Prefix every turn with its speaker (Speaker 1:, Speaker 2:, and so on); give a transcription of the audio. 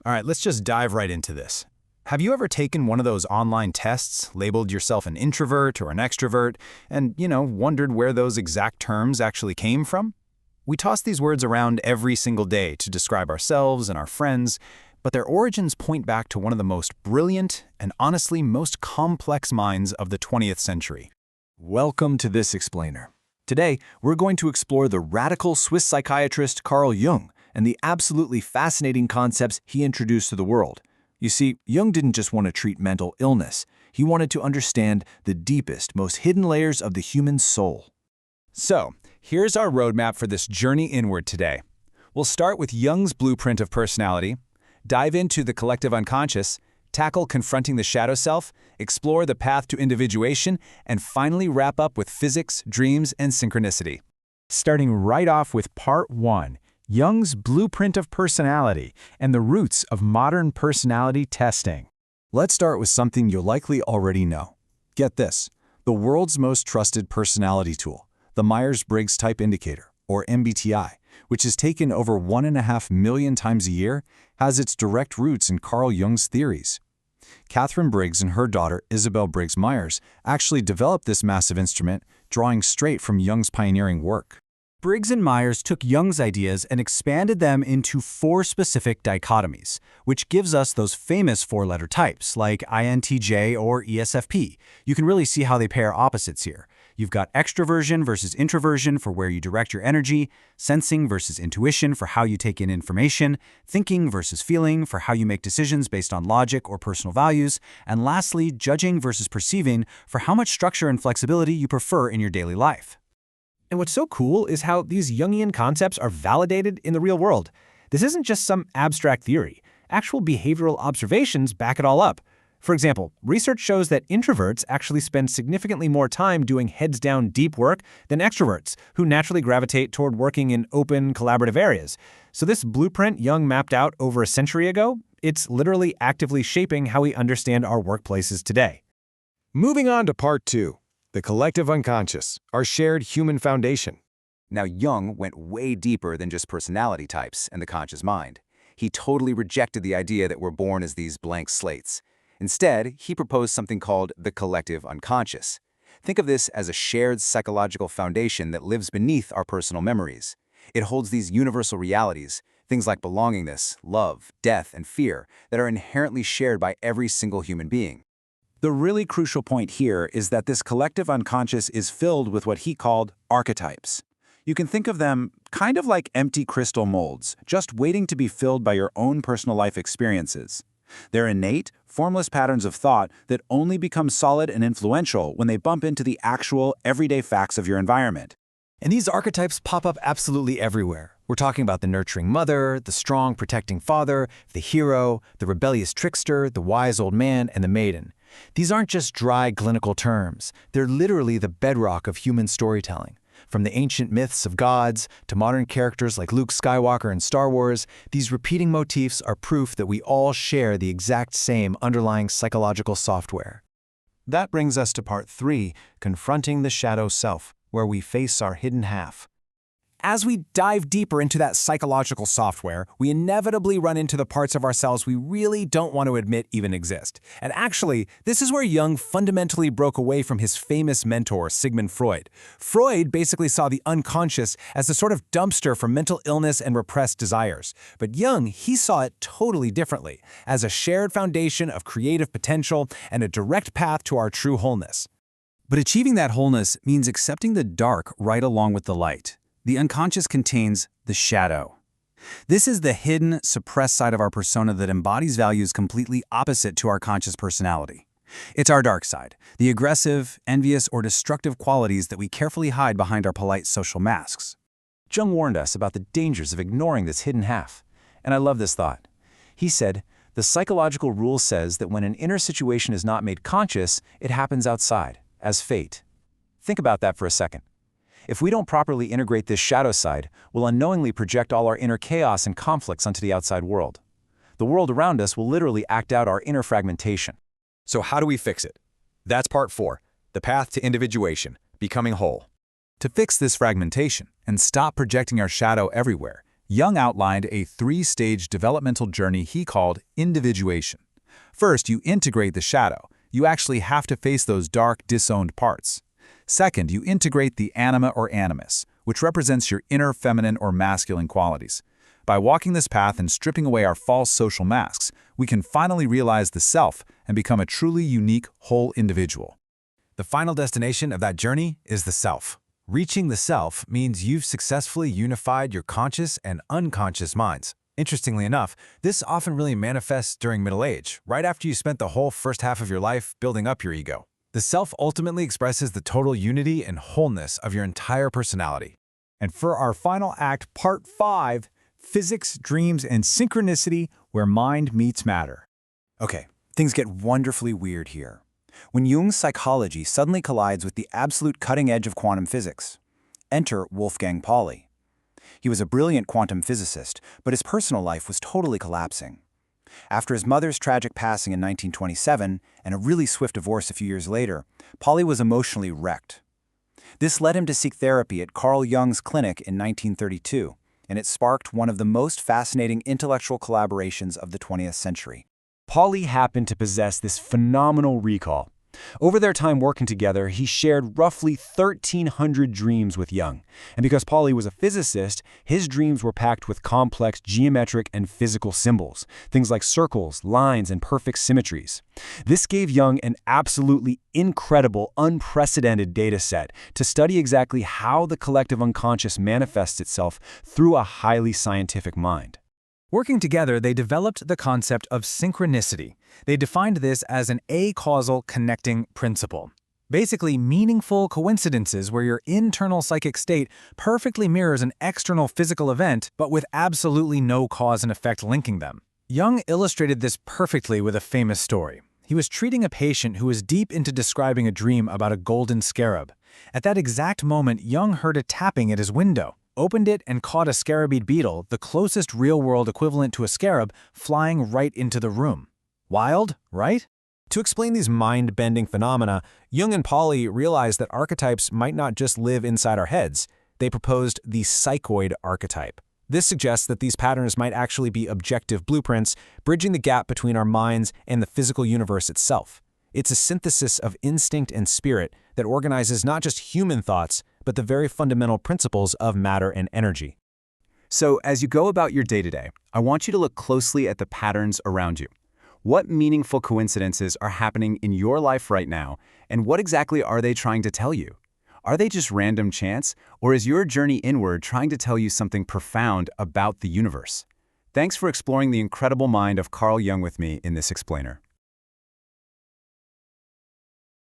Speaker 1: All right, let's just dive right into this. Have you ever taken one of those online tests, labeled yourself an introvert or an extrovert, and, wondered where those exact terms actually came from? We toss these words around every single day to describe ourselves and our friends, but their origins point back to one of the most brilliant and honestly most complex minds of the 20th century.
Speaker 2: Welcome to this explainer. Today, we're going to explore the radical Swiss psychiatrist Carl Jung and the absolutely fascinating concepts he introduced to the world. You see, Jung didn't just want to treat mental illness. He wanted to understand the deepest, most hidden layers of the human soul.
Speaker 1: So, here's our roadmap for this journey inward today. We'll start with Jung's blueprint of personality, dive into the collective unconscious, tackle confronting the shadow self, explore the path to individuation, and finally wrap up with physics, dreams, and synchronicity. Starting right off with Part 1, Jung's blueprint of personality and the roots of modern personality testing.
Speaker 2: Let's start with something you'll likely already know. Get this, the world's most trusted personality tool, the Myers-Briggs Type Indicator, or MBTI, which is taken over 1.5 million times a year, has its direct roots in Carl Jung's theories. Catherine Briggs and her daughter, Isabel Briggs Myers, actually developed this massive instrument, drawing straight from Jung's pioneering work.
Speaker 3: Briggs and Myers took Jung's ideas and expanded them into 4 specific dichotomies, which gives us those famous 4-letter types like INTJ or ESFP. You can really see how they pair opposites here. You've got extroversion versus introversion for where you direct your energy, sensing versus intuition for how you take in information, thinking versus feeling for how you make decisions based on logic or personal values, and lastly, judging versus perceiving for how much structure and flexibility you prefer in your daily life.
Speaker 4: And what's so cool is how these Jungian concepts are validated in the real world. This isn't just some abstract theory. Actual behavioral observations back it all up. For example, research shows that introverts actually spend significantly more time doing heads-down deep work than extroverts, who naturally gravitate toward working in open, collaborative areas. So this blueprint Jung mapped out over a century ago, it's literally actively shaping how we understand our workplaces today.
Speaker 5: Moving on to Part 2. The collective unconscious, our shared human foundation.
Speaker 6: Now, Jung went way deeper than just personality types and the conscious mind. He totally rejected the idea that we're born as these blank slates. Instead, he proposed something called the collective unconscious. Think of this as a shared psychological foundation that lives beneath our personal memories. It holds these universal realities, things like belongingness, love, death, and fear, that are inherently shared by every single human being.
Speaker 2: The really crucial point here is that this collective unconscious is filled with what he called archetypes. You can think of them kind of like empty crystal molds, just waiting to be filled by your own personal life experiences. They're innate, formless patterns of thought that only become solid and influential when they bump into the actual, everyday facts of your environment.
Speaker 3: And these archetypes pop up absolutely everywhere. We're talking about the nurturing mother, the strong, protecting father, the hero, the rebellious trickster, the wise old man, and the maiden. These aren't just dry, clinical terms. They're literally the bedrock of human storytelling. From the ancient myths of gods to modern characters like Luke Skywalker in Star Wars, these repeating motifs are proof that we all share the exact same underlying psychological software.
Speaker 2: That brings us to Part 3, confronting the shadow self, where we face our hidden half.
Speaker 4: As we dive deeper into that psychological software, we inevitably run into the parts of ourselves we really don't want to admit even exist. And actually, this is where Jung fundamentally broke away from his famous mentor, Sigmund Freud. Freud basically saw the unconscious as a sort of dumpster for mental illness and repressed desires. But Jung, he saw it totally differently, as a shared foundation of creative potential and a direct path to our true wholeness.
Speaker 3: But achieving that wholeness means accepting the dark right along with the light. The unconscious contains the shadow. This is the hidden, suppressed side of our persona that embodies values completely opposite to our conscious personality. It's our dark side, the aggressive, envious, or destructive qualities that we carefully hide behind our polite social masks.
Speaker 2: Jung warned us about the dangers of ignoring this hidden half. And I love this thought. He said, the psychological rule says that when an inner situation is not made conscious, it happens outside, as fate. Think about that for a second. If we don't properly integrate this shadow side, we'll unknowingly project all our inner chaos and conflicts onto the outside world. The world around us will literally act out our inner fragmentation.
Speaker 5: So how do we fix it? That's Part 4, the path to individuation, becoming whole.
Speaker 1: To fix this fragmentation and stop projecting our shadow everywhere, Jung outlined a three-stage developmental journey he called individuation. First, you integrate the shadow. You actually have to face those dark, disowned parts. Second, you integrate the anima or animus, which represents your inner feminine or masculine qualities. By walking this path and stripping away our false social masks, we can finally realize the self and become a truly unique, whole individual.
Speaker 2: The final destination of that journey is the self. Reaching the self means you've successfully unified your conscious and unconscious minds. Interestingly enough, this often really manifests during middle age, right after you spent the whole first half of your life building up your ego. The self ultimately expresses the total unity and wholeness of your entire personality.
Speaker 3: And for our final act, part 5, physics, dreams, and synchronicity, where mind meets matter.
Speaker 2: Okay, things get wonderfully weird here. When Jung's psychology suddenly collides with the absolute cutting edge of quantum physics. Enter Wolfgang Pauli. He was a brilliant quantum physicist, but his personal life was totally collapsing. After his mother's tragic passing in 1927 and a really swift divorce a few years later, Pauli was emotionally wrecked. This led him to seek therapy at Carl Jung's clinic in 1932, and it sparked one of the most fascinating intellectual collaborations of the 20th century.
Speaker 3: Pauli happened to possess this phenomenal recall. Over their time working together, he shared roughly 1,300 dreams with Jung. And because Pauli was a physicist, his dreams were packed with complex geometric and physical symbols, things like circles, lines, and perfect symmetries. This gave Jung an absolutely incredible, unprecedented data set to study exactly how the collective unconscious manifests itself through a highly scientific mind.
Speaker 4: Working together, they developed the concept of synchronicity. They defined this as an acausal connecting principle. Basically, meaningful coincidences where your internal psychic state perfectly mirrors an external physical event, but with absolutely no cause and effect linking them. Jung illustrated this perfectly with a famous story. He was treating a patient who was deep into describing a dream about a golden scarab. At that exact moment, Jung heard a tapping at his window, opened it, and caught a scarabid beetle, the closest real-world equivalent to a scarab, flying right into the room. Wild, right?
Speaker 2: To explain these mind-bending phenomena, Jung and Pauli realized that archetypes might not just live inside our heads. They proposed the psychoid archetype. This suggests that these patterns might actually be objective blueprints, bridging the gap between our minds and the physical universe itself. It's a synthesis of instinct and spirit that organizes not just human thoughts, but the very fundamental principles of matter and energy.
Speaker 1: So, as you go about your day-to-day, I want you to look closely at the patterns around you. What meaningful coincidences are happening in your life right now, and what exactly are they trying to tell you? Are they just random chance, or is your journey inward trying to tell you something profound about the universe? Thanks for exploring the incredible mind of Carl Jung with me in this explainer.